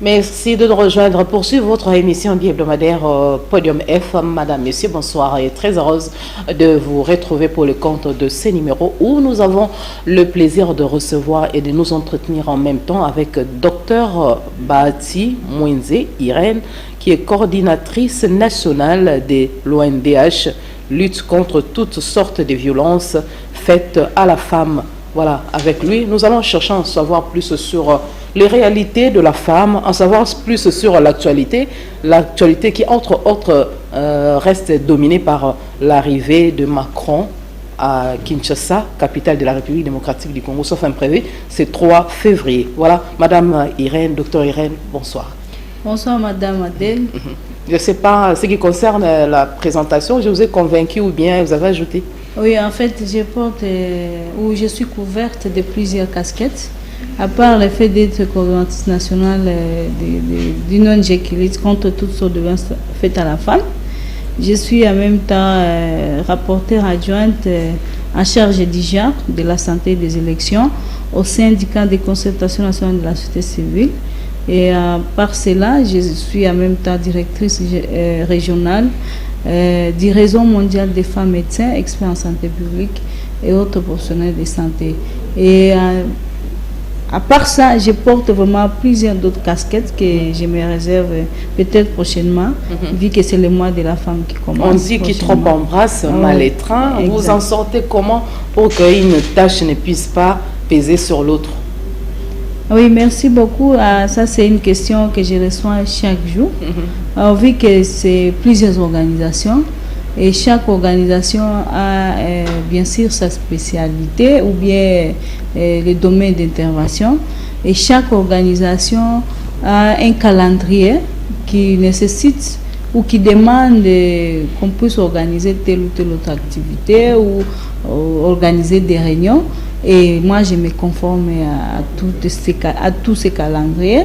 Merci de nous rejoindre pour suivre votre émission bi-hebdomadaire Podium F. Madame, Monsieur, bonsoir et très heureuse de vous retrouver pour le compte de ces numéros où nous avons le plaisir de recevoir et de nous entretenir en même temps avec Dr Bahati Mouinze Irène, qui est coordinatrice nationale de l'ONDH, lutte contre toutes sortes de violences faites à la femme. Voilà, avec lui, nous allons chercher à en savoir plus sur les réalités de la femme, en savoir plus sur l'actualité qui, entre autres, reste dominée par l'arrivée de Macron à Kinshasa, capitale de la République démocratique du Congo, sauf imprévu, c'est 3 février. Voilà, Madame Irène, Docteur Irène, bonsoir. Bonsoir, Madame Adèle. Je ne sais pas, ce qui concerne la présentation, je vous ai convaincu ou bien vous avez ajouté? Oui, en fait, je suis couverte de plusieurs casquettes. À part le fait d'être coordonnatrice nationale d'une ONG qui lutte contre toutes sortes de violences faites à la femme, je suis en même temps rapporteure adjointe en charge du genre, de la santé et des élections au syndicat de concertation nationale de la société civile. Et par cela, je suis en même temps directrice régionale du réseau mondial des femmes médecins, experts en santé publique et autres professionnels de santé. Et à part ça, je porte vraiment plusieurs d'autres casquettes que je me réserve peut-être prochainement, vu que c'est le mois de la femme qui commence. On dit qui trop embrasse, mal étreint. Vous en sortez comment pour qu'une tâche ne puisse pas peser sur l'autre? Oui, merci beaucoup. Ça, c'est une question que je reçois chaque jour. Vu que c'est plusieurs organisations, et chaque organisation a bien sûr sa spécialité ou bien le domaine d'intervention. Et chaque organisation a un calendrier qui nécessite ou qui demande qu'on puisse organiser telle ou telle autre activité ou organiser des réunions. Et moi, je me conforme à tous ces calendriers,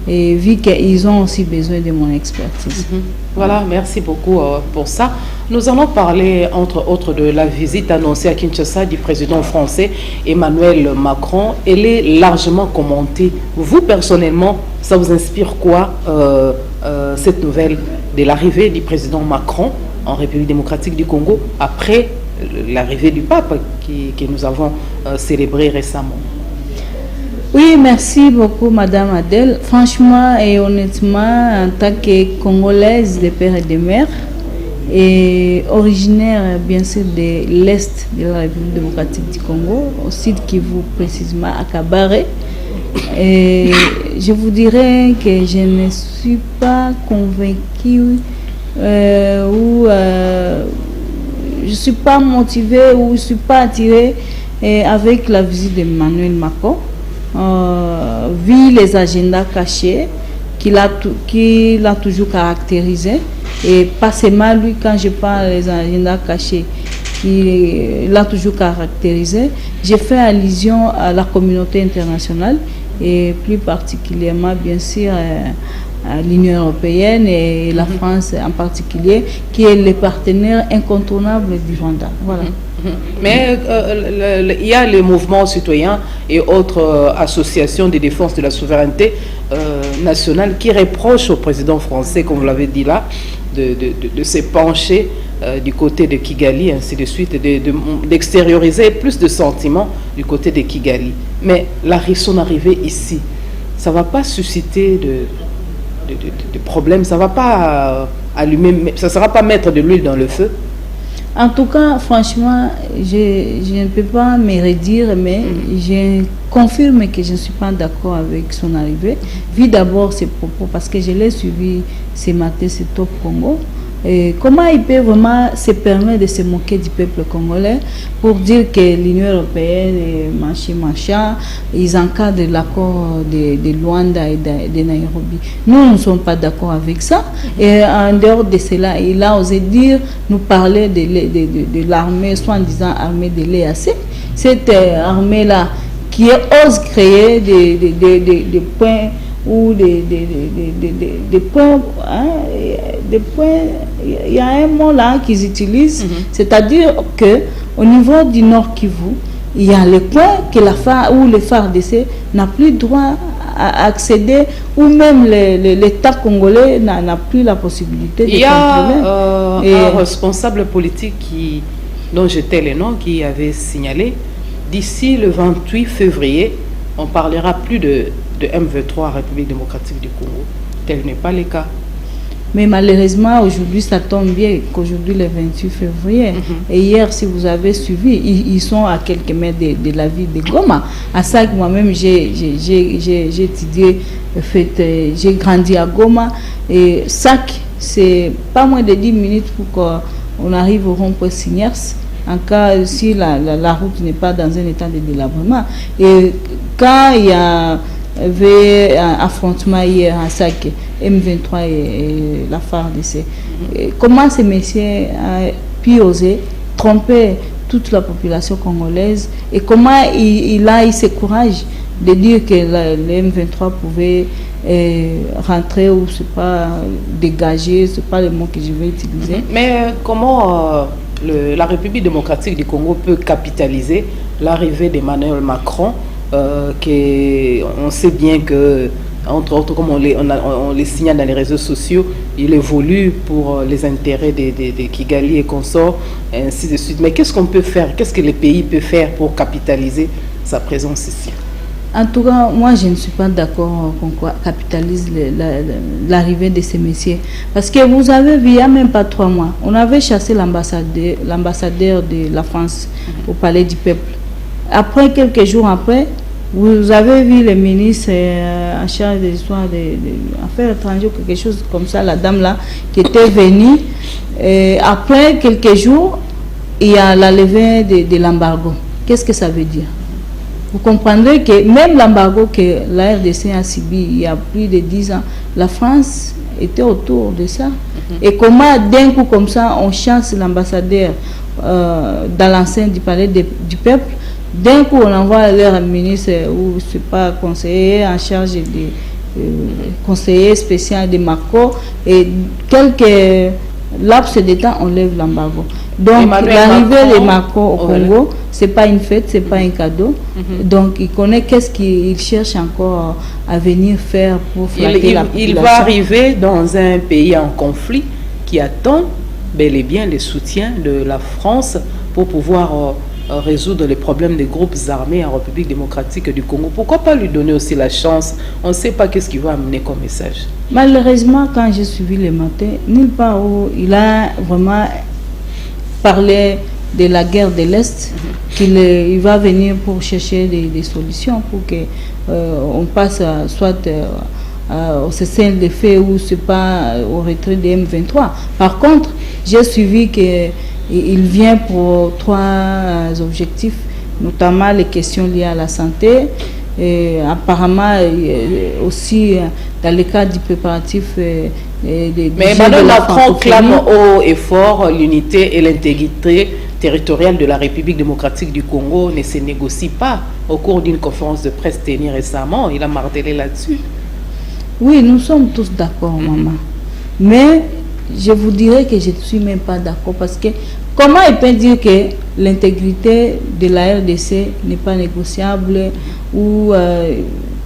et vu qu'ils ont aussi besoin de mon expertise. Voilà, merci beaucoup pour ça. Nous allons parler, entre autres, de la visite annoncée à Kinshasa du président français Emmanuel Macron. Elle est largement commentée. Vous, personnellement, ça vous inspire quoi, cette nouvelle de l'arrivée du président Macron en République démocratique du Congo après l'arrivée du pape que nous avons célébré récemment? Oui, merci beaucoup, Madame Adèle. Franchement et honnêtement, en tant que Congolaise de père et de mère, et originaire bien sûr de l'Est de la République démocratique du Congo, au sud Kivu, précisément à Kabare, et je vous dirais que je ne suis pas convaincue je ne suis pas motivée ou je ne suis pas attirée avec la visite d'Emmanuel Macron, vu les agendas cachés qu'il a toujours caractérisés. Et pas seulement lui, quand je parle des agendas cachés qu'il a toujours caractérisé, j'ai fait allusion à la communauté internationale et plus particulièrement, bien sûr, à l'Union européenne et la France en particulier, qui est le partenaire incontournable du Rwanda. Voilà. Mais il y a les mouvements citoyens et autres associations de défense de la souveraineté nationale qui reprochent au président français, comme vous l'avez dit là, de se pencher du côté de Kigali, ainsi de suite, d'extérioriser plus de sentiments du côté de Kigali. Mais son arrivée ici, ça ne va pas susciter de problèmes, ça ne va pas allumer, ça ne sera pas mettre de l'huile dans le feu? En tout cas, franchement, je ne peux pas me redire, mais je confirme que je ne suis pas d'accord avec son arrivée. Vu d'abord ses propos, parce que je l'ai suivi ce matin, c'est Top Congo. Et comment il peut vraiment se permettre de se moquer du peuple congolais pour dire que l'Union européenne et machin, ils encadrent l'accord de Luanda et de Nairobi. Nous ne sommes pas d'accord avec ça. Et en dehors de cela, il a osé nous parler de l'armée, soi-disant armée de l'EAC. Cette armée-là qui ose créer des points ou des points, hein, il y a un mot là qu'ils utilisent, c'est-à-dire que au niveau du Nord Kivu, il y a les coins que où le FARDC n'a plus droit à accéder, ou même l'État congolais n'a plus la possibilité de contrôler. Il y a un responsable politique dont j'étais le nom, qui avait signalé, d'ici le 28 février, on parlera plus de M23, République démocratique du Congo. Tel n'est pas le cas. Mais malheureusement, aujourd'hui, ça tombe bien qu'aujourd'hui, le 28 février, et hier, si vous avez suivi, ils sont à quelques mètres de la ville de Goma. À ça, moi-même, j'ai étudié, j'ai grandi à Goma. Et SAC, c'est pas moins de 10 minutes pour qu'on arrive au rond-point Signers, en cas si la route n'est pas dans un état de délabrement. Et quand il y avait un affrontement hier à SAC, M23 et la FARDC, comment ces messieurs ont pu oser tromper toute la population congolaise, et comment il a eu ce courage de dire que le M23 pouvait rentrer, ou c'est pas dégager, c'est pas le mot que je vais utiliser. Mais comment la République démocratique du Congo peut capitaliser l'arrivée d'Emmanuel Macron, on sait bien que, entre autres, comme on les signale dans les réseaux sociaux, il évolue pour les intérêts de Kigali et consorts, ainsi de suite. Mais qu'est-ce qu'on peut faire? Qu'est-ce que le pays peut faire pour capitaliser sa présence ici? En tout cas, moi, je ne suis pas d'accord qu'on capitalise l'arrivée de ces messieurs. Parce que vous avez vu, il n'y a même pas 3 mois, on avait chassé l'ambassadeur de la France au Palais du Peuple. Après, quelques jours après, vous avez vu le ministre en charge des histoires des affaires étrangères, quelque chose comme ça, la dame là, qui était venue. Et après quelques jours, il y a la levée de l'embargo. Qu'est-ce que ça veut dire? Vous comprendrez que même l'embargo que la RDC a subi il y a plus de 10 ans, la France était autour de ça. Et comment d'un coup comme ça, on chasse l'ambassadeur dans l'enceinte du Palais du Peuple? D'un coup, on envoie leur ministre, ou c'est pas conseiller en charge des conseiller spécial de Marco, et quelques laps de temps, on lève l'embargo. Donc, l'arrivée de Marco au Congo, c'est pas une fête, c'est pas un cadeau. Donc, il connaît qu'est-ce qu'il cherche encore à venir faire pour flatter la population. Il va arriver dans un pays en conflit qui attend bel et bien le soutien de la France pour pouvoir résoudre les problèmes des groupes armés en République démocratique du Congo. Pourquoi pas lui donner aussi la chance? On ne sait pas qu'est-ce qu'il va amener comme message. Malheureusement, quand j'ai suivi le matin, nulle part où il a vraiment parlé de la guerre de l'Est, qu'il va venir pour chercher des solutions pour qu'on passe soit au cessez-le-feu ou c'est pas au retrait des M23. Par contre, j'ai suivi que il vient pour 3 objectifs, notamment les questions liées à la santé, et apparemment aussi dans le cadre du préparatif mais Emmanuel Macron clame haut et fort l'unité et l'intégrité territoriale de la République démocratique du Congo ne se négocie pas. Au cours d'une conférence de presse tenue récemment, il a martelé là-dessus. Oui, nous sommes tous d'accord, maman. Mais je vous dirais que je ne suis même pas d'accord, parce que comment il peut dire que l'intégrité de la RDC n'est pas négociable, ou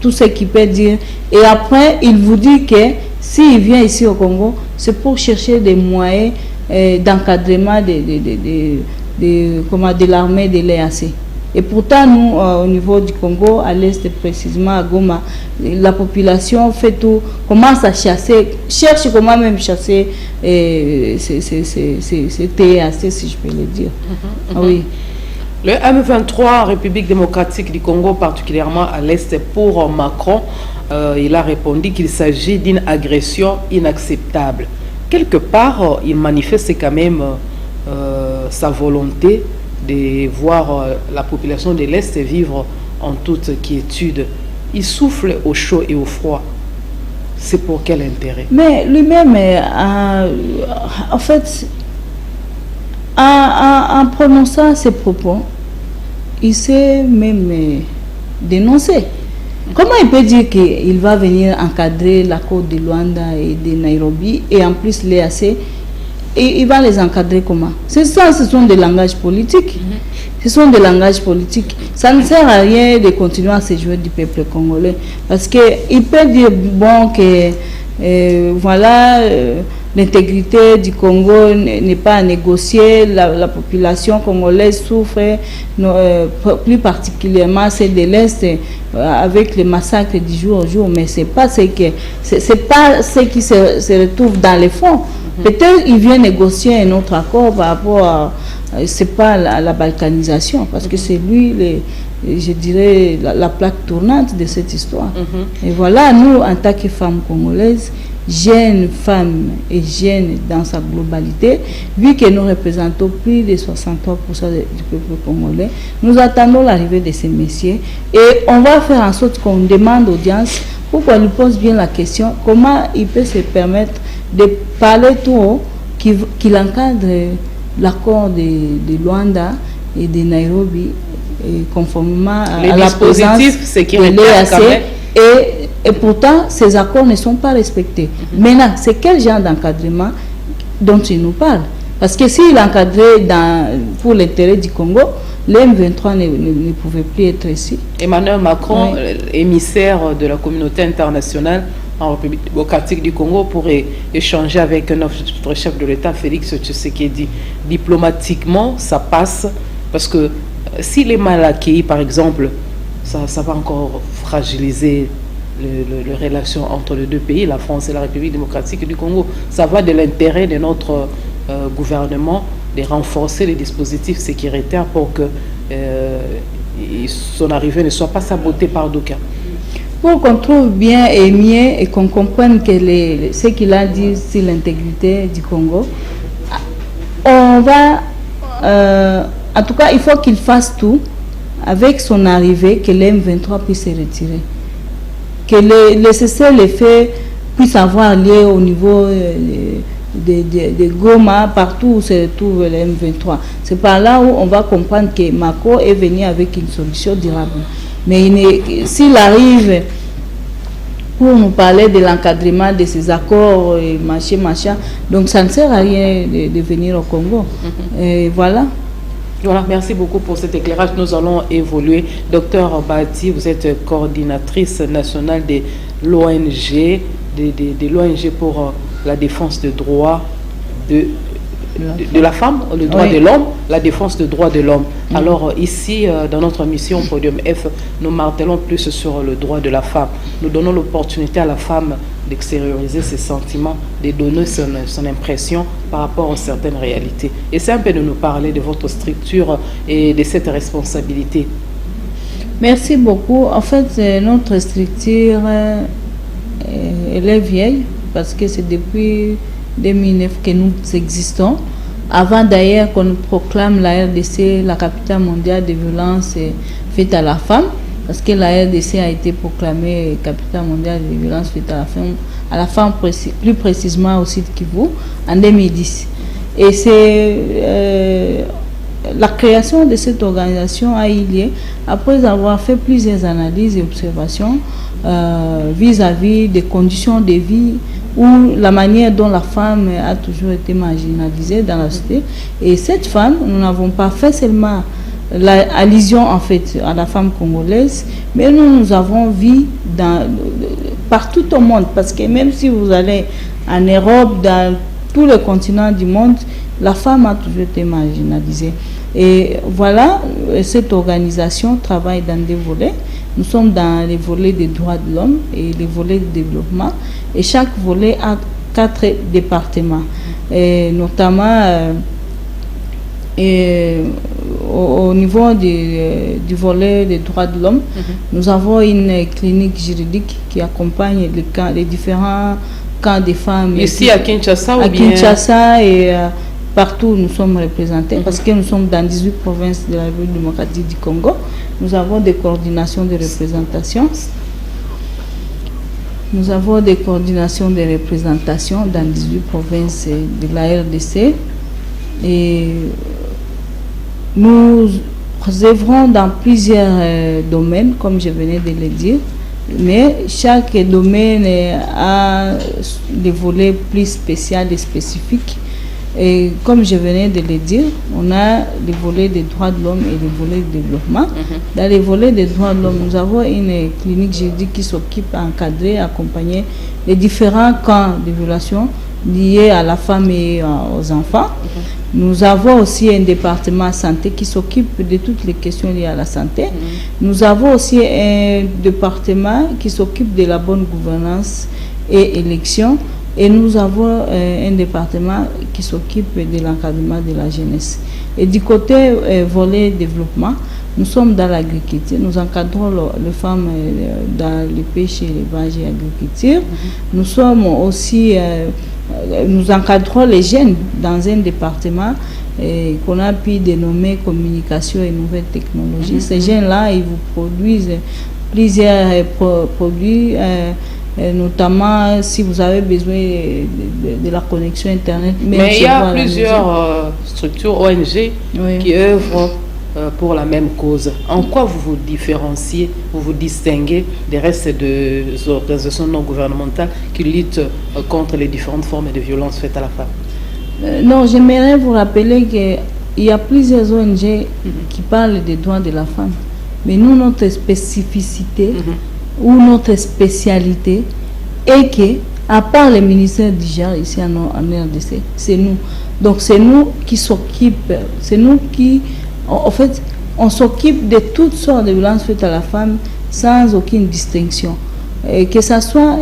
tout ce qu'il peut dire, et après il vous dit que s'il vient ici au Congo, c'est pour chercher des moyens d'encadrement de l'armée de l'EAC. Et pourtant, nous, au niveau du Congo, à l'est précisément, à Goma, la population fait tout, commence à chasser, cherche comment même chasser ces TAC, si je peux le dire. Oui. Le M23, République démocratique du Congo, particulièrement à l'est, pour Macron, il a répondu qu'il s'agit d'une agression inacceptable. Quelque part, il manifeste quand même sa volonté de voir la population de l'Est vivre en toute quiétude. Il souffle au chaud et au froid. C'est pour quel intérêt? Mais lui-même, en fait, en prononçant ses propos, il s'est même dénoncé. Comment il peut dire qu'il va venir encadrer la côte de Luanda et de Nairobi, et en plus l'EAC, et il va les encadrer comment? C'est ça, ce sont des langages politiques. Ce sont des langages politiques. Ça ne sert à rien de continuer à se jouer du peuple congolais. Parce qu'il peut dire, bon, que voilà, l'intégrité du Congo n'est pas à négocier, la population congolaise souffre, plus particulièrement celle de l'Est, avec les massacres du jour au jour, mais ce n'est pas ce qui se retrouve dans les fonds. Peut-être qu'il vient négocier un autre accord par rapport à, c'est pas la balkanisation, parce que c'est lui, je dirais, la plaque tournante de cette histoire. Et voilà, nous, en tant que femmes congolaises, jeunes femmes et jeunes dans sa globalité, vu que nous représentons plus de 63% du peuple congolais, nous attendons l'arrivée de ces messieurs et on va faire en sorte qu'on demande audience pour qu'on lui pose bien la question comment il peut se permettre de parler tout haut qu'il encadre l'accord de Luanda et de Nairobi et conformément à la présence de l'EAC et pourtant ces accords ne sont pas respectés. Maintenant, c'est quel genre d'encadrement dont il nous parle? Parce que s'il encadrait pour l'intérêt du Congo, l'M23 ne pouvait plus être ici. Emmanuel Macron, émissaire de la communauté internationale en République démocratique du Congo, pour échanger avec notre chef de l'État, Félix Tshisekedi. Diplomatiquement, ça passe, parce que s'il est mal accueilli, par exemple, ça va encore fragiliser les relations entre les deux pays, la France et la République démocratique du Congo. Ça va de l'intérêt de notre gouvernement de renforcer les dispositifs sécuritaires pour que son arrivée ne soit pas sabotée par d'aucuns. Pour qu'on trouve bien et mieux et qu'on comprenne que ce qu'il a dit sur l'intégrité du Congo, on va, en tout cas, il faut qu'il fasse tout avec son arrivée, que l'M23 puisse se retirer. Que le cessez-le-feu puisse avoir lieu au niveau de Goma, partout où se trouve le M23. C'est par là où on va comprendre que Macron est venu avec une solution durable. Mais s'il arrive pour nous parler de l'encadrement de ces accords, et machin, donc ça ne sert à rien de venir au Congo. Et voilà. Voilà, merci beaucoup pour cet éclairage. Nous allons évoluer. Docteur Bati, vous êtes coordinatrice nationale de l'ONG, de l'ONG pour la défense des droits de la femme, le droit de l'homme, la défense des droits de l'homme. Alors ici, dans notre mission Podium F, nous martelons plus sur le droit de la femme. Nous donnons l'opportunité à la femme d'extérioriser ses sentiments, de donner son impression par rapport à certaines réalités. Et c'est un peu de nous parler de votre structure et de cette responsabilité. Merci beaucoup. En fait, notre structure, elle est vieille parce que c'est depuis 2009 que nous existons. Avant d'ailleurs qu'on proclame la RDC la capitale mondiale des violences faites à la femme, parce que la RDC a été proclamée capitale mondiale des violences faites à la femme plus précisément au sud Kivu en 2010. Et c'est la création de cette organisation a eu lieu après avoir fait plusieurs analyses et observations vis-à-vis des conditions de vie ou la manière dont la femme a toujours été marginalisée dans la société. Et cette femme, nous n'avons pas fait seulement l'allusion en fait à la femme congolaise, mais nous avons vu partout au monde, parce que même si vous allez en Europe, dans tous les continents du monde, la femme a toujours été marginalisée. Et voilà, cette organisation travaille dans des volets. Nous sommes dans les volets des droits de l'homme et les volets de développement. Et chaque volet a 4 départements. Et notamment au niveau du volet des droits de l'homme, nous avons une clinique juridique qui accompagne les différents camps des femmes. Ici à Kinshasa ou bien? À Kinshasa et partout nous sommes représentés, parce que nous sommes dans 18 provinces de la République démocratique du Congo. Nous avons des coordinations de représentation. Nous avons des coordinations de représentation dans 18 provinces de la RDC. Et nous œuvrons dans plusieurs domaines, comme je venais de le dire. Mais chaque domaine a des volets plus spéciaux et spécifiques. Et comme je venais de le dire, on a les volets des droits de l'homme et les volets de développement. Dans les volets des droits de l'homme, nous avons une clinique juridique qui s'occupe d'encadrer, accompagner les différents cas de violation liés à la femme et aux enfants. Nous avons aussi un département santé qui s'occupe de toutes les questions liées à la santé. Nous avons aussi un département qui s'occupe de la bonne gouvernance et élection. Et nous avons un département qui s'occupe de l'encadrement de la jeunesse. Et du côté volet développement, nous sommes dans l'agriculture. Nous encadrons les femmes dans le pêche, l'élevage et l'agriculture. Nous sommes aussi... nous encadrons les jeunes dans un département qu'on a pu dénommer communication et nouvelles technologies. Ces jeunes-là, ils vous produisent plusieurs produits, notamment si vous avez besoin de la connexion Internet. Mais il y a plusieurs structures ONG qui œuvrent pour la même cause. En quoi vous vous différenciez, vous vous distinguez des restes des organisations non gouvernementales qui luttent contre les différentes formes de violences faites à la femme? Non, j'aimerais vous rappeler qu'il y a plusieurs ONG qui parlent des droits de la femme. Mais nous, notre spécificité ou notre spécialité est que, à part le ministère du genre ici en RDC, c'est nous. Donc c'est nous qui s'occupent, c'est nous qui... En fait, on s'occupe de toutes sortes de violences faites à la femme sans aucune distinction. Que ce soit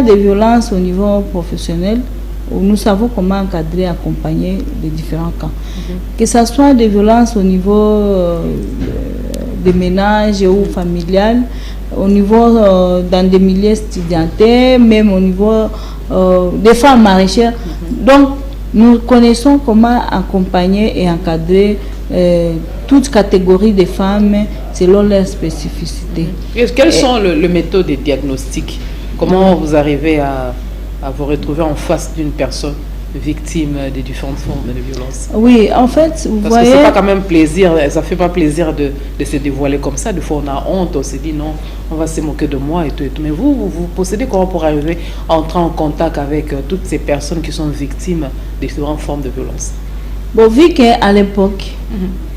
des violences au niveau professionnel, où nous savons comment encadrer et accompagner les différents cas. Que ce soit des violences au niveau des ménages ou familial, au niveau dans des milieux étudiantés, même au niveau des femmes maraîchères. Donc, nous connaissons comment accompagner et encadrer toute catégorie de femmes selon leurs spécificités. Quelles sont les méthodes de diagnostic? Comment vous arrivez à vous retrouver en face d'une personne victime de différentes formes de violence? Oui, en fait, vous voyez... Parce que c'est pas quand même plaisir, ça fait pas plaisir de se dévoiler comme ça. Des fois, on a honte, on se dit non, on va se moquer de moi et tout et tout. Mais vous possédez comment pour arriver à entrer en contact avec toutes ces personnes qui sont victimes de différentes formes de violence? Bon, vu qu'à l'époque,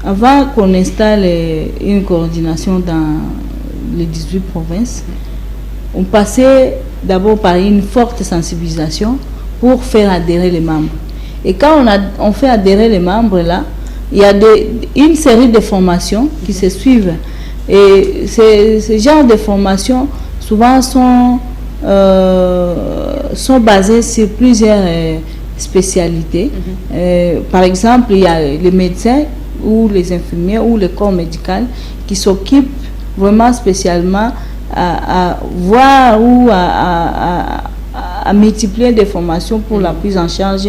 avant qu'on installe une coordination dans les 18 provinces, on passait d'abord par une forte sensibilisation pour faire adhérer les membres. Et quand on fait adhérer les membres, là, il y a une série de formations qui se suivent. Et ces genres de formations, souvent, sont basées sur plusieurs spécialités. Par exemple, il y a les médecins ou les infirmiers ou le corps médical qui s'occupent vraiment spécialement à voir ou à multiplier des formations pour la prise en charge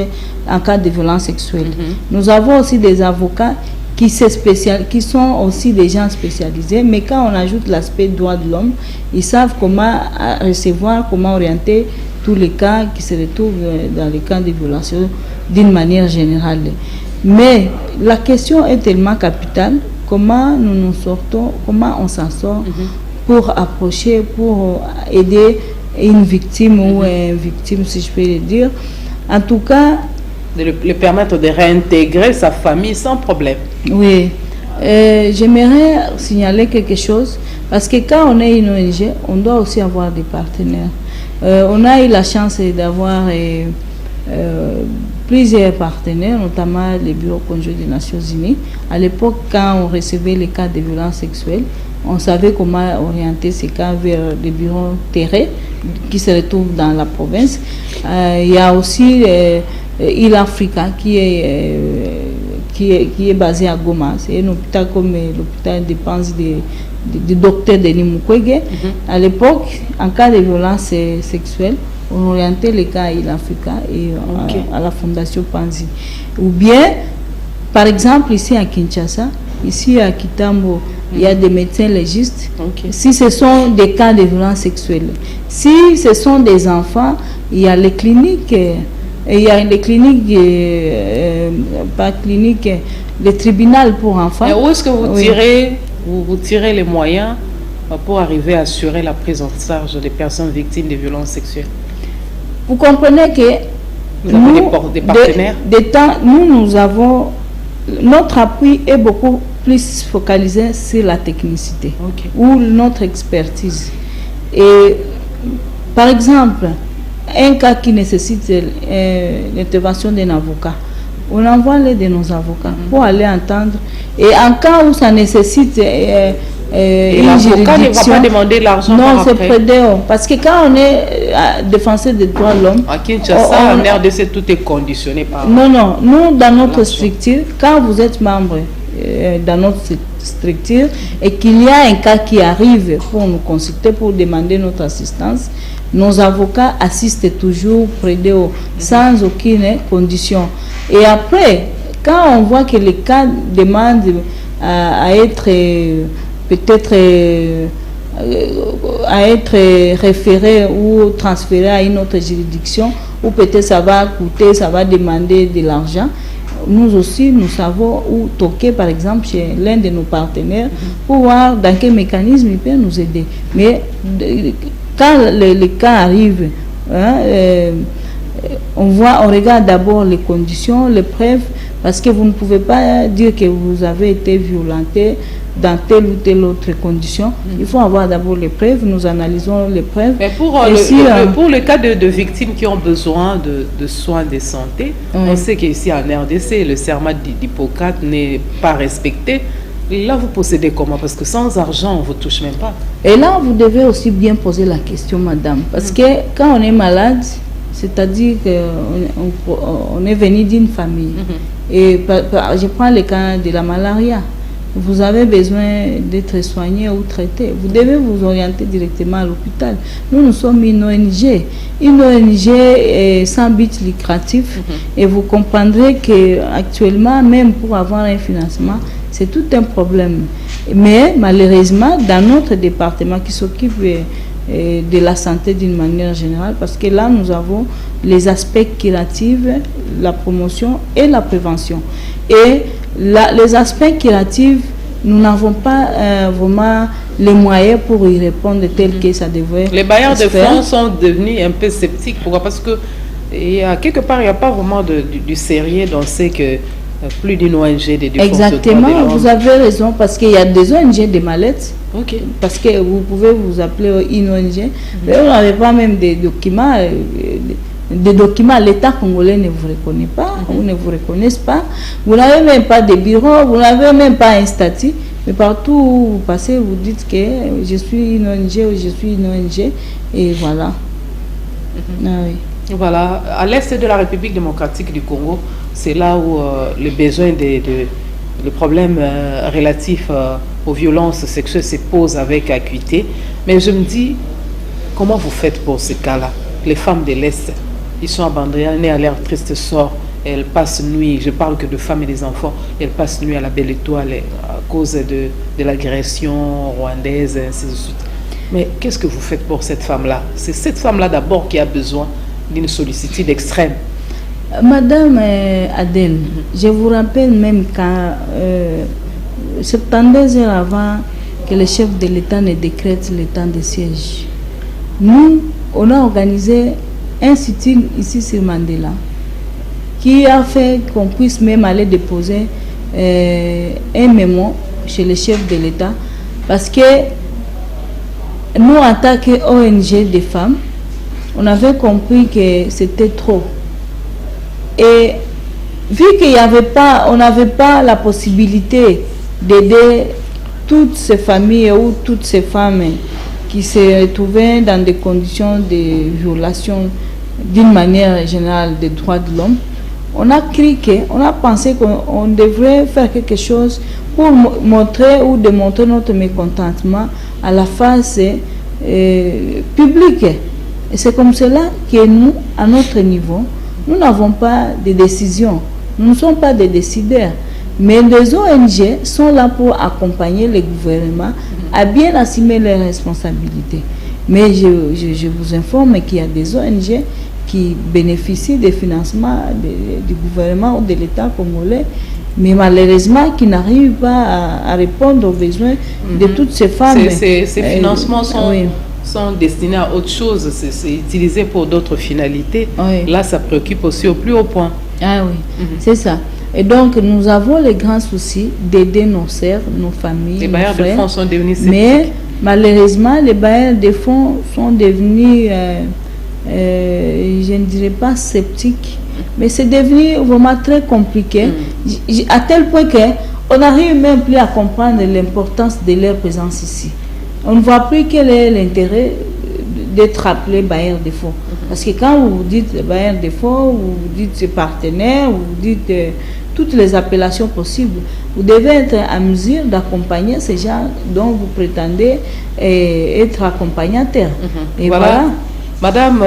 en cas de violence sexuelle. Nous avons aussi des avocats qui sont aussi des gens spécialisés, mais quand on ajoute l'aspect droit de l'homme, ils savent comment recevoir, comment orienter tous les cas qui se retrouvent dans les cas de violation d'une manière générale. Mais la question est tellement capitale, comment nous nous sortons, comment on s'en sort pour approcher, pour aider une victime ou une victime, si je peux le dire. En tout cas... De le permettre de réintégrer sa famille sans problème. Oui. J'aimerais signaler quelque chose, parce que quand on est une ONG, on doit aussi avoir des partenaires. On a eu la chance d'avoir plusieurs partenaires, notamment les bureaux conjoints des Nations Unies. À l'époque, quand on recevait les cas de violence sexuelle, on savait comment orienter ces cas vers les bureaux terrés qui se retrouvent dans la province. Il y a aussi Il Africa qui est basé à Goma. C'est un hôpital comme l'hôpital de Panzi du docteur Denis Mukwege. À l'époque, en cas de violence sexuelle, on orientait les cas à Il Africa et à la Fondation Panzi. Ou bien, par exemple, ici à Kinshasa, ici à Kitambo, il y a des médecins légistes. Si ce sont des cas de violence sexuelle, si ce sont des enfants, il y a les cliniques, il y a les cliniques, pas cliniques, les tribunaux pour enfants. Et où est-ce que vous tirez les moyens pour arriver à assurer la prise en charge des personnes victimes de violences sexuelles? Vous comprenez que Vous avez des partenaires? Nous avons... Notre appui est beaucoup plus focalisé sur la technicité ou notre expertise. Et par exemple, un cas qui nécessite l'intervention d'un avocat, on envoie l'aide de nos avocats pour aller entendre. Et en cas où ça nécessite l'avocat ne va pas demander l'argent. Non, c'est prédéo. Parce que quand on est défenseur des droits de l'homme... À Kinshasa, en RDC, tout est conditionné par... Non. Nous, dans notre structure, quand vous êtes membre dans notre structure et qu'il y a un cas qui arrive pour nous consulter, pour demander notre assistance, nos avocats assistent toujours prédéo, sans aucune condition. Et après, quand on voit que le cas demande à être peut-être à être référé ou transféré à une autre juridiction, ou peut-être ça va coûter, ça va demander de l'argent, nous aussi, nous savons où toquer, par exemple, chez l'un de nos partenaires, pour voir dans quel mécanisme il peut nous aider. Mais quand le cas arrive, on regarde d'abord les conditions, les preuves, parce que vous ne pouvez pas dire que vous avez été violenté dans telle ou telle autre condition. Il faut avoir d'abord les preuves, nous analysons les preuves. Mais pour le cas de victimes qui ont besoin de soins de santé, on sait qu'ici en RDC, le serment d'Hippocrate n'est pas respecté. Là, vous procédez comment? Parce que sans argent, on ne vous touche même pas. Et là, vous devez aussi bien poser la question, madame. Parce que quand on est malade, c'est-à-dire qu'on est venu d'une famille. Et je prends le cas de la malaria. Vous avez besoin d'être soigné ou traité. Vous devez vous orienter directement à l'hôpital. Nous sommes une ONG. Une ONG sans but lucratif. Et vous comprendrez qu'actuellement, même pour avoir un financement, c'est tout un problème. Mais malheureusement, dans notre département qui s'occupe de la santé d'une manière générale, parce que là, nous avons les aspects curatifs, la promotion et la prévention. Et les aspects curatifs, nous n'avons pas vraiment les moyens pour y répondre tel que ça devrait. Les bailleurs de fonds sont devenus un peu sceptiques. Pourquoi? Parce que quelque part, il n'y a pas vraiment du sérieux dans ce que plus d'une ONG de défense. Exactement, vous avez raison, parce qu'il y a des ONG de mallettes. Parce que vous pouvez vous appeler une ONG, mais vous n'avez pas même des documents. Des documents, l'État congolais ne vous reconnaît pas, ou ne vous reconnaissent pas. Vous n'avez même pas de bureau, vous n'avez même pas un statut. Mais partout où vous passez, vous dites que je suis une ONG ou je suis une ONG. Et voilà. Voilà. À l'est de la République démocratique du Congo, c'est là où les besoins le problème relatif aux violences sexuelles se pose avec acuité. Mais je me dis, comment vous faites pour ce cas-là? Les femmes de l'Est, ils sont abandonnées à leur triste sort. Elles passent nuit, je parle que de femmes et des enfants, elles passent nuit à la Belle Étoile à cause de l'agression rwandaise, et ainsi de suite. Mais qu'est-ce que vous faites pour cette femme-là? C'est cette femme-là d'abord qui a besoin d'une sollicitude extrême. Madame Adèle, je vous rappelle même quand 72 heures avant que le chef de l'État ne décrète l'état de siège, nous, on a organisé un sit-in ici sur Mandela qui a fait qu'on puisse même aller déposer un mémo chez le chef de l'État, parce que nous, en tant qu'ONG des femmes, on avait compris que c'était trop. Et vu qu'il n'y avait pas, on n'avait pas la possibilité d'aider toutes ces familles ou toutes ces femmes qui se retrouvaient dans des conditions de violation d'une manière générale des droits de l'homme, on a crié, on a pensé qu'on devrait faire quelque chose pour montrer ou démontrer notre mécontentement à la face publique. Et c'est comme cela que nous, à notre niveau, nous n'avons pas de décision. Nous ne sommes pas des décideurs. Mais les ONG sont là pour accompagner les gouvernements à bien assumer leurs responsabilités. Mais je vous informe qu'il y a des ONG qui bénéficient des financements du gouvernement ou de l'État congolais, mais malheureusement qui n'arrivent pas à répondre aux besoins de toutes ces femmes. Ces financements sont sont destinés à autre chose, c'est utilisé pour d'autres finalités. Oui. Là, ça préoccupe aussi au plus haut point. Ah oui, c'est ça. Et donc, nous avons les grands soucis d'aider nos sœurs, nos familles, Les bailleurs de fonds sont devenus sceptiques. mais malheureusement, les bailleurs de fonds sont devenus, je ne dirais pas sceptiques, mais c'est devenu vraiment très compliqué, à tel point qu'on n'arrive même plus à comprendre l'importance de leur présence ici. On ne voit plus quel est l'intérêt d'être appelé bailleur de fonds. Parce que quand vous dites bailleur de fonds, vous dites partenaire, vous dites toutes les appellations possibles, vous devez être à mesure d'accompagner ces gens dont vous prétendez être accompagnateur. Et voilà. Madame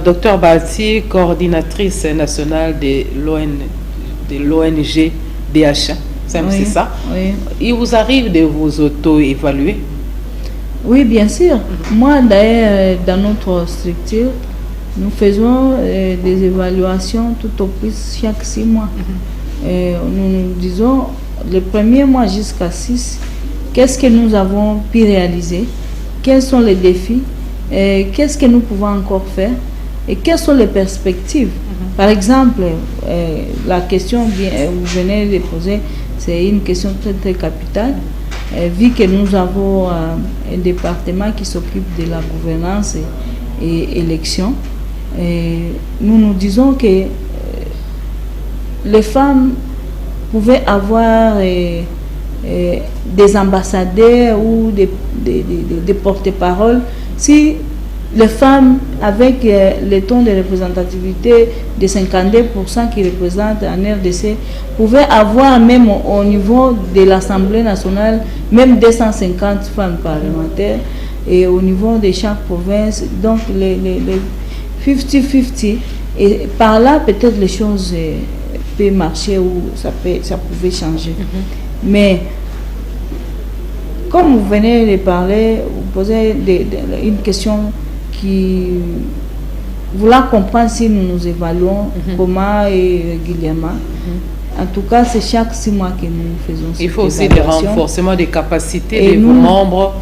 Dr Balti, coordinatrice nationale de l'ONG DH, c'est ça? Oui. Il vous arrive de vous auto-évaluer? Oui, bien sûr. Moi, d'ailleurs, dans notre structure, nous faisons des évaluations tout au plus chaque 6 mois. Nous disons, le premier mois jusqu'à 6, qu'est-ce que nous avons pu réaliser, quels sont les défis, qu'est-ce que nous pouvons encore faire et quelles sont les perspectives. Par exemple, la question que vous venez de poser, c'est une question très très capitale. Vu que nous avons un département qui s'occupe de la gouvernance et élection, nous nous disons que les femmes pouvaient avoir des ambassadeurs ou des porte-paroles si les femmes, avec le taux de représentativité de 52% qui représentent en RDC, pouvaient avoir même au niveau de l'Assemblée nationale, même 250 femmes parlementaires, et au niveau de chaque province, donc les 50-50, et par là peut-être les choses peuvent marcher ou ça pouvait changer. Mais comme vous venez de parler, vous posez une question qui vouloir comprendre si nous nous évaluons comment et régulièrement. En tout cas, c'est chaque 6 mois que nous faisons cette Il faut aussi des renforcements des capacités de vos membres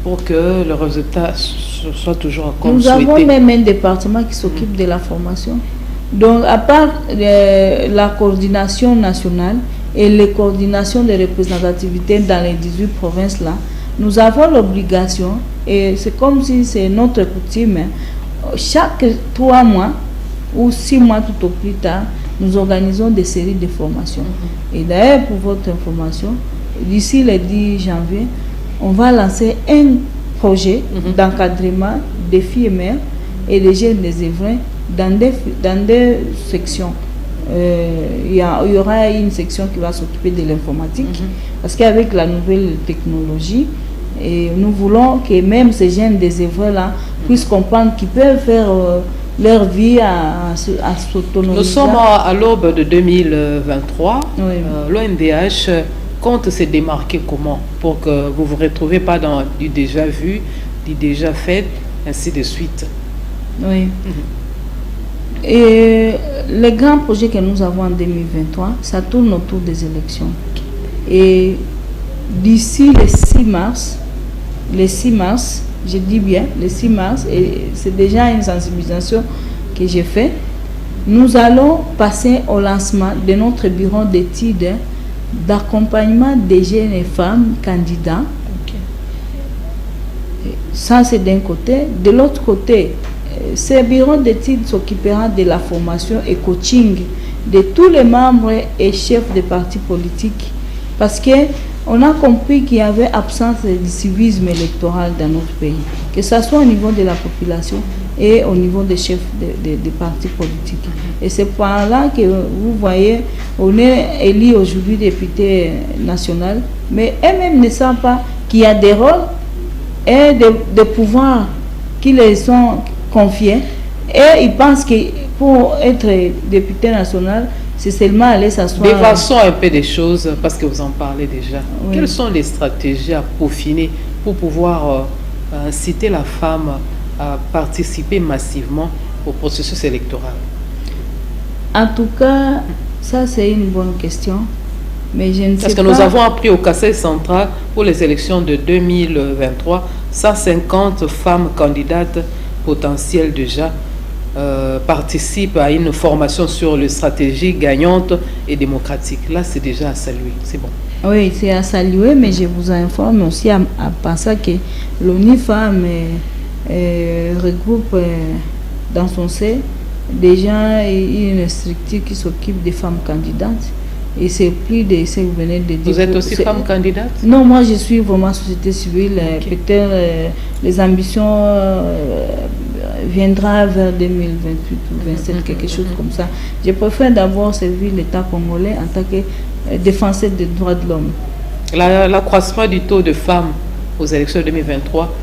pour que le résultat soit toujours comme souhaité. Nous avons même un département qui s'occupe de la formation. Donc, à part la coordination nationale et les coordinations de représentativité dans les 18 provinces là, nous avons l'obligation, et c'est comme si c'est notre coutume, chaque 3 mois ou 6 mois tout au plus tard, nous organisons des séries de formations. Et d'ailleurs, pour votre information, d'ici le 10 janvier, on va lancer un projet d'encadrement des filles et mères et des jeunes des œuvrins dans des sections. Il y aura une section qui va s'occuper de l'informatique, parce qu'avec la nouvelle technologie, et nous voulons que même ces jeunes des œuvrins-là puissent comprendre qu'ils peuvent faire leur vie à s'autonomiser. Nous sommes à l'aube de 2023. L'ONDH compte se démarquer comment pour que vous ne vous retrouviez pas dans du déjà vu, du déjà fait, ainsi de suite. Oui. Et les grands projets que nous avons en 2023, ça tourne autour des élections. Et d'ici le 6 mars, je dis bien le 6 mars, et c'est déjà une sensibilisation que j'ai faite, nous allons passer au lancement de notre bureau d'études d'accompagnement des jeunes et femmes candidats. Ça, c'est d'un côté. De l'autre côté, ce bureau d'études s'occupera de la formation et coaching de tous les membres et chefs des partis politiques. Parce qu'on a compris qu'il y avait absence de civisme électoral dans notre pays, que ce soit au niveau de la population et au niveau des chefs des partis politiques. Et c'est par là que vous voyez, on est élu aujourd'hui député national, mais eux-mêmes ne savent pas qu'il y a des rôles et des pouvoirs qui les sont confiés. Et ils pensent que pour être député national, c'est seulement aller s'asseoir. Dévassons un peu des choses, parce que vous en parlez déjà. Oui. Quelles sont les stratégies à peaufiner pour pouvoir inciter la femme à participer massivement au processus électoral? En tout cas, ça c'est une bonne question. Mais je ne sais pas... Parce que nous avons appris au Kassai central, pour les élections de 2023, 150 femmes candidates potentielles déjà participent à une formation sur les stratégies gagnantes et démocratiques. Là, c'est déjà à saluer, c'est bon. Oui, c'est à saluer, mais je vous informe aussi à penser que l'ONU Femmes regroupe dans son sein déjà une structure qui s'occupe des femmes candidates. Et c'est plus de ce que vous venez de dire. Vous êtes aussi femme candidate? Non, moi je suis vraiment société civile. Okay. Peut-être les ambitions viendra vers 2028 ou 2027, quelque chose comme ça. Je préfère d'abord servir l'État congolais en tant que défenseur des droits de l'homme. L'accroissement du taux de femmes aux élections 2023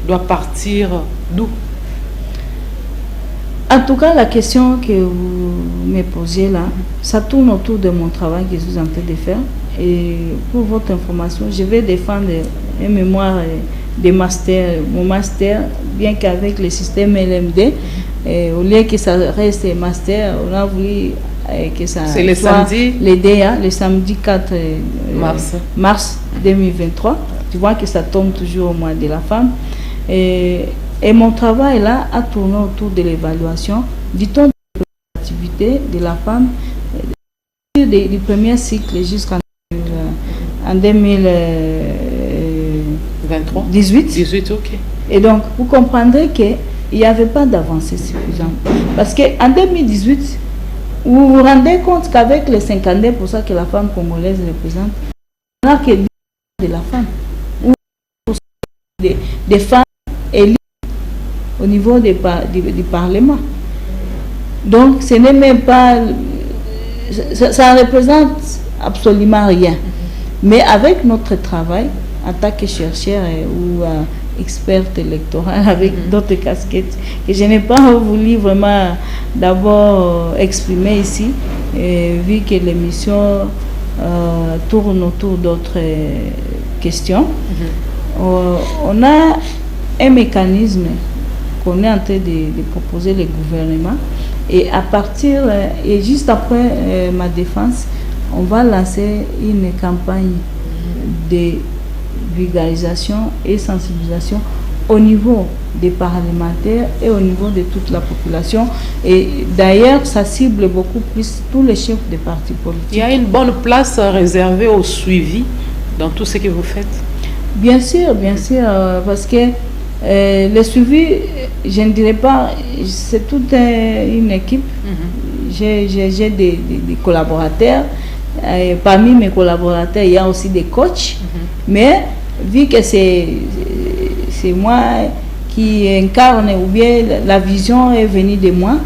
doit partir d'où? En tout cas, la question que vous me posez là, ça tourne autour de mon travail que je suis en train de faire. Et pour votre information, je vais défendre un mémoire de master, mon master, bien qu'avec le système LMD, au lieu que ça reste master, on a voulu que ça c'est le samedi l'EDA, le samedi 4 mars 2023. Tu vois que ça tombe toujours au mois de la femme. Et mon travail là a tourné autour de l'évaluation du temps de l'activité de la femme du premier cycle jusqu'en 2018. Ok. Et donc, vous comprendrez qu'il n'y avait pas d'avancée suffisante. Parce qu'en 2018, vous vous rendez compte qu'avec les 52% que la femme congolaise représente, on n'a que 10% de la femme. Ou des femmes élites au niveau du Parlement. Donc, ce n'est même pas... Ça ne représente absolument rien. Mais avec notre travail, en tant que chercheur ou experte électorale, avec d'autres casquettes, que je n'ai pas voulu vraiment d'abord exprimer ici, vu que l'émission tourne autour d'autres questions, on a un mécanisme qu'on est en train de proposer le gouvernement, et à partir, et juste après ma défense, on va lancer une campagne de vulgarisation et sensibilisation au niveau des parlementaires et au niveau de toute la population. Et d'ailleurs, ça cible beaucoup plus tous les chefs des partis politiques. Il y a une bonne place réservée au suivi dans tout ce que vous faites? Bien sûr, parce que le suivi, je ne dirais pas, c'est toute une équipe. J'ai des collaborateurs. Parmi mes collaborateurs, il y a aussi des coachs. Mais vu que c'est moi qui incarne, ou bien la vision est venue de moi,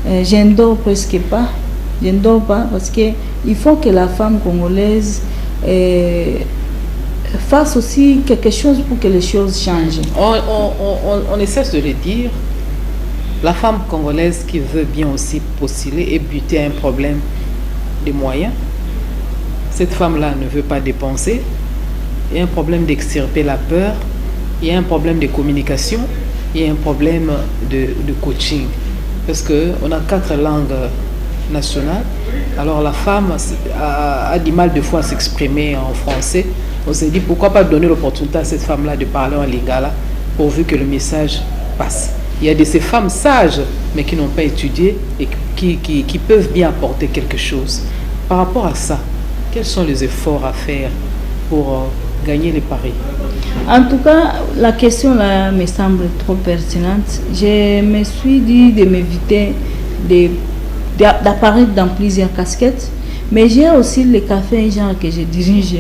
je ne dors presque pas. Je ne dors pas parce qu'il faut que la femme congolaise fasse aussi quelque chose pour que les choses changent. On ne cesse de le dire. La femme congolaise qui veut bien aussi postuler et buter un problème de moyens, cette femme-là ne veut pas dépenser. Il y a un problème d'extirper la peur, il y a un problème de communication, il y a un problème de coaching. Parce qu'on a 4 langues nationales, alors la femme a du mal de fois à s'exprimer en français. On s'est dit pourquoi pas donner l'opportunité à cette femme-là de parler en lingala, pourvu que le message passe. Il y a de ces femmes sages, mais qui n'ont pas étudié et qui peuvent bien apporter quelque chose. Par rapport à ça, quels sont les efforts à faire pour gagner les paris? En tout cas, la question là me semble trop pertinente. Je me suis dit de m'éviter d'apparaître dans plusieurs casquettes, mais j'ai aussi le café genre que je dirige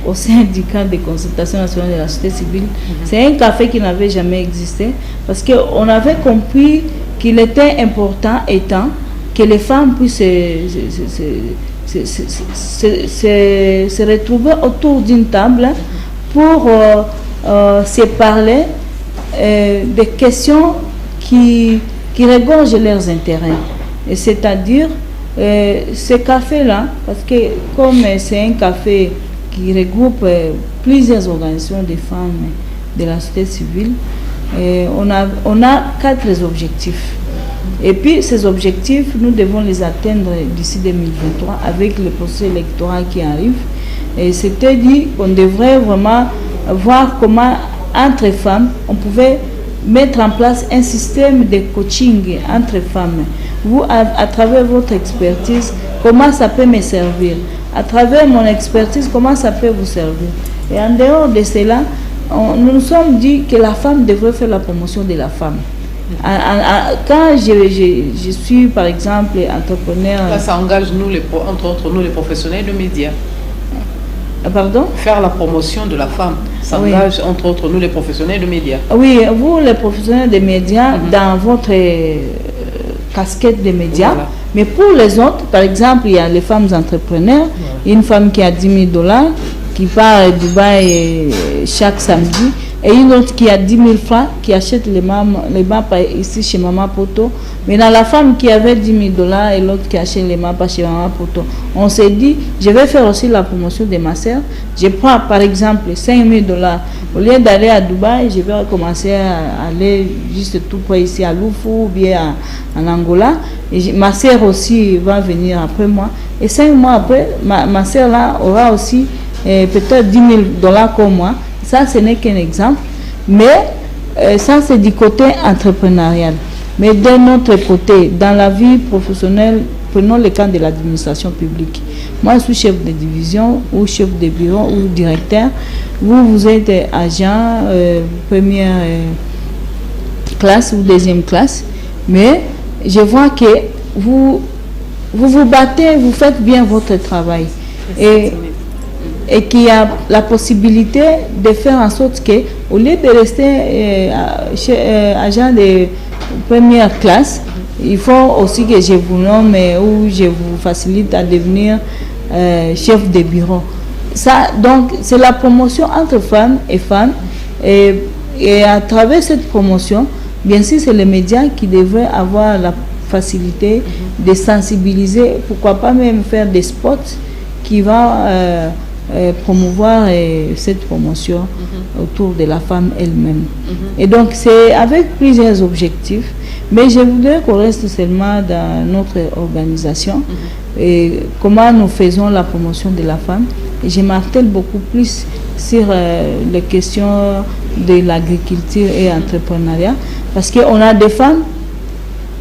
au syndicat de consultation nationale de la société civile. C'est un café qui n'avait jamais existé parce qu'on avait compris qu'il était important et temps que les femmes puissent se retrouver autour d'une table pour se parler des questions qui regorgent leurs intérêts. Et c'est-à-dire, ce café-là, parce que comme c'est un café qui regroupe plusieurs organisations de femmes de la société civile, on a 4 objectifs. Et puis ces objectifs, nous devons les atteindre d'ici 2023 avec le processus électoral qui arrive. Et c'était dit qu'on devrait vraiment voir comment, entre femmes, on pouvait mettre en place un système de coaching entre femmes. Vous, à travers votre expertise, comment ça peut me servir? À travers mon expertise, comment ça peut vous servir? Et en dehors de cela, nous nous sommes dit que la femme devrait faire la promotion de la femme. Quand je suis, par exemple, entrepreneur... Là, ça engage nous, entre autres, nous, les professionnels de médias. Pardon? Faire la promotion de la femme. Ça engage, entre autres, nous, les professionnels de médias. Oui, vous, les professionnels des médias, dans votre casquette des médias. Voilà. Mais pour les autres, par exemple, il y a les femmes entrepreneurs. Une femme qui a 10 000 $, qui part à Dubaï chaque samedi. Et une autre qui a 10 000 francs, qui achète les mapas ici chez Maman Poto. Mais dans la femme qui avait 10 000 $ et l'autre qui achète les mapas chez Maman Poto, on s'est dit, je vais faire aussi la promotion de ma sœur. Je prends par exemple 5 000 $. Au lieu d'aller à Dubaï, je vais commencer à aller juste tout près ici à Loufou ou bien en Angola. Et ma sœur aussi va venir après moi. Et 5 mois après, ma sœur là aura aussi peut-être 10 000 $ comme moi. Ça, ce n'est qu'un exemple, mais ça, c'est du côté entrepreneurial. Mais d'un autre côté, dans la vie professionnelle, prenons le cas de l'administration publique. Moi, je suis chef de division ou chef de bureau ou directeur. Vous êtes agent première classe ou deuxième classe, mais je vois que vous vous battez, vous faites bien votre travail. Et qu'il y a la possibilité de faire en sorte que, au lieu de rester agent de première classe, il faut aussi que je vous nomme ou je vous facilite à devenir chef de bureau. Ça, donc, c'est la promotion entre femmes et femmes. Et à travers cette promotion, bien sûr, c'est les médias qui devraient avoir la facilité de sensibiliser, pourquoi pas même faire des spots qui vont promouvoir cette promotion autour de la femme elle-même. Et donc c'est avec plusieurs objectifs, mais je voudrais qu'on reste seulement dans notre organisation et comment nous faisons la promotion de la femme. Et je martèle beaucoup plus sur les questions de l'agriculture et l'entrepreneuriat, parce qu'on a des femmes.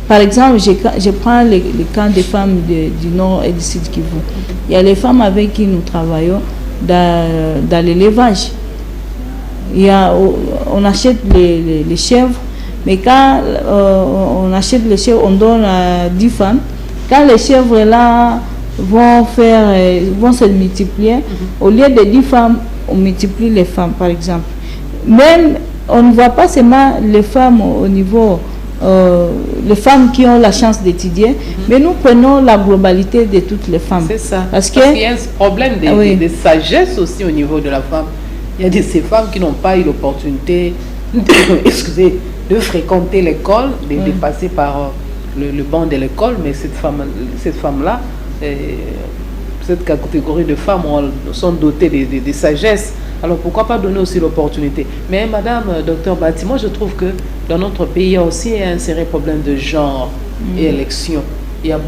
Par exemple, je prends le cas des femmes du Nord et du Sud Kivu. Il y a les femmes avec qui nous travaillons dans l'élevage. On achète les chèvres, mais quand on achète les chèvres, on donne à 10 femmes. Quand les chèvres là vont se multiplier, au lieu de 10 femmes, on multiplie les femmes, par exemple. Même, on ne voit pas seulement les femmes au niveau... les femmes qui ont la chance d'étudier, mais nous prenons la globalité de toutes les femmes. C'est ça. Parce qu'il y a un problème de sagesse aussi au niveau de la femme. Il y a ces femmes qui n'ont pas eu l'opportunité de fréquenter l'école, de passer par le banc de l'école, mais cette femme-là, cette catégorie de femmes sont dotées de sagesse. Alors pourquoi pas donner aussi l'opportunité? Mais Madame Docteur Bati, moi je trouve que dans notre pays, il y a aussi un sérieux problème de genre et élection. Il y a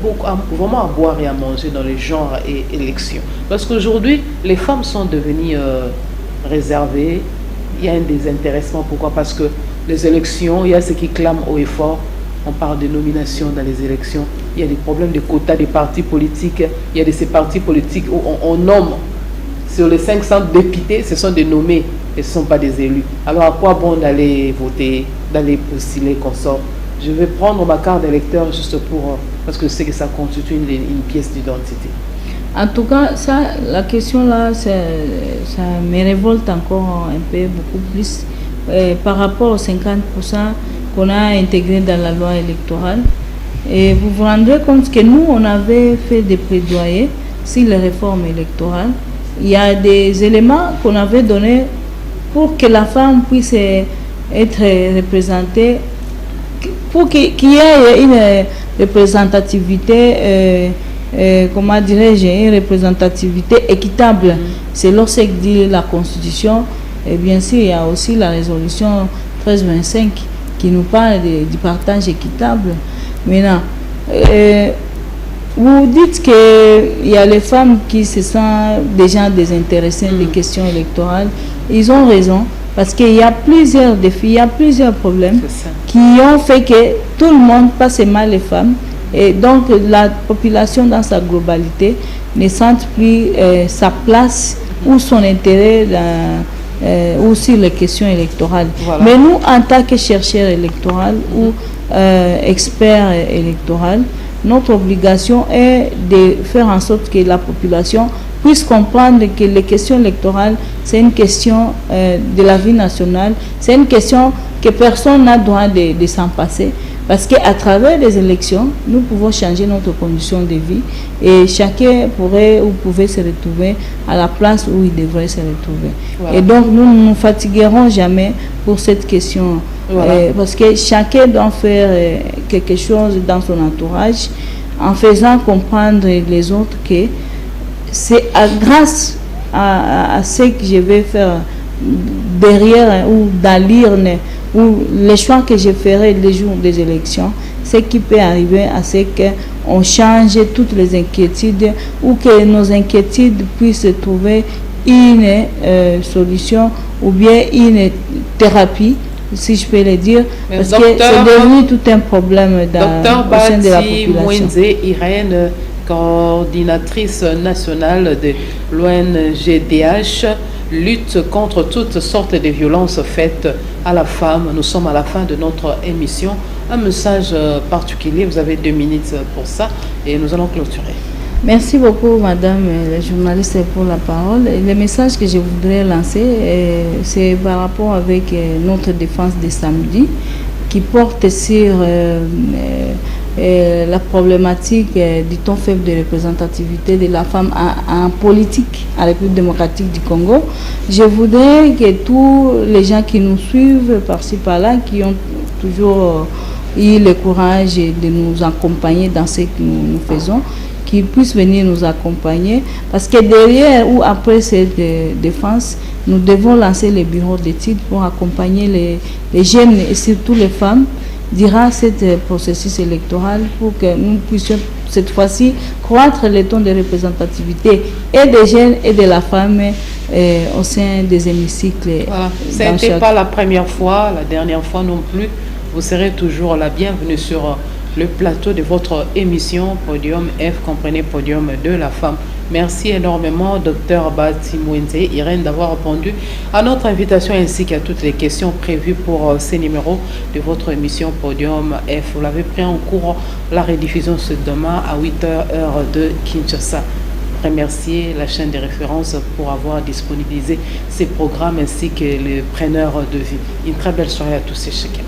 vraiment à boire et à manger dans les genres et élections. Parce qu'aujourd'hui, les femmes sont devenues réservées. Il y a un désintéressement. Pourquoi? Parce que les élections, il y a ceux qui clament haut et fort. On parle de nomination dans les élections. Il y a des problèmes de quotas des partis politiques. Il y a de ces partis politiques où on nomme. Sur les 500 députés, ce sont des nommés et ce ne sont pas des élus. Alors à quoi bon d'aller voter, d'aller postuler, qu'on sort? Je vais prendre ma carte d'électeur juste parce que je sais que ça constitue une pièce d'identité. En tout cas, ça, la question là, ça me révolte encore un peu, beaucoup plus, par rapport aux 50% qu'on a intégrés dans la loi électorale. Et vous vous rendrez compte que nous, on avait fait des plaidoyers sur les réformes électorales. Il y a des éléments qu'on avait donnés pour que la femme puisse être représentée, pour qu'il y ait une représentativité, comment dirais-je, une représentativité équitable. C'est lorsque dit la Constitution. Et bien sûr, il y a aussi la résolution 1325 qui nous parle du partage équitable. Maintenant, Vous dites qu'il y a les femmes qui se sentent déjà désintéressées des questions électorales. Ils ont raison, parce qu'il y a plusieurs défis, il y a plusieurs problèmes qui ont fait que tout le monde, pas seulement les femmes, et donc la population dans sa globalité ne sent plus sa place ou son intérêt ou sur les questions électorales. Voilà. Mais nous, en tant que chercheurs électoraux ou experts électoraux, notre obligation est de faire en sorte que la population puisse comprendre que les questions électorales, c'est une question de la vie nationale, c'est une question que personne n'a droit de s'en passer. Parce qu'à travers les élections, nous pouvons changer notre condition de vie et chacun pourrait ou pouvait se retrouver à la place où il devrait se retrouver. Voilà. Et donc, nous ne nous fatiguerons jamais pour cette question. Voilà. Parce que chacun doit faire quelque chose dans son entourage en faisant comprendre les autres que c'est grâce à ce que je vais faire derrière ou dans l'urne ou les choix que je ferai les jours des élections, ce qui peut arriver à ce qu'on change toutes les inquiétudes ou que nos inquiétudes puissent trouver une solution ou bien une thérapie, si je peux le dire, parce que c'est devenu tout un problème au sein de la population. Mouenze Irène, coordinatrice nationale de l'ONGDH, lutte contre toutes sortes de violences faites à la femme. Nous sommes à la fin de notre émission. Un message particulier, vous avez 2 minutes pour ça et nous allons clôturer. Merci beaucoup, madame la journaliste, pour la parole. Le message que je voudrais lancer, c'est par rapport avec notre défense de samedi, qui porte sur la problématique du temps faible de représentativité de la femme en politique à la République démocratique du Congo. Je voudrais que tous les gens qui nous suivent par-ci par-là, qui ont toujours eu le courage de nous accompagner dans ce que nous faisons, qu'ils puissent venir nous accompagner, parce que derrière ou après cette défense, nous devons lancer les bureaux d'études pour accompagner les jeunes et surtout les femmes durant ce processus électoral pour que nous puissions cette fois-ci croître le taux de représentativité et des jeunes et de la femme au sein des hémicycles. Voilà. Ce n'était pas la première fois, la dernière fois non plus. Vous serez toujours la bienvenue sur le plateau de votre émission Podium F, comprenez Podium de la femme. Merci énormément, Dr Bati Mouenze Irène, d'avoir répondu à notre invitation ainsi qu'à toutes les questions prévues pour ces numéros de votre émission Podium F. Vous l'avez pris en cours, la rediffusion ce demain à 8h heure de Kinshasa. Remercier la chaîne de référence pour avoir disponibilisé ces programmes ainsi que les preneurs de vie. Une très belle soirée à tous et chacun.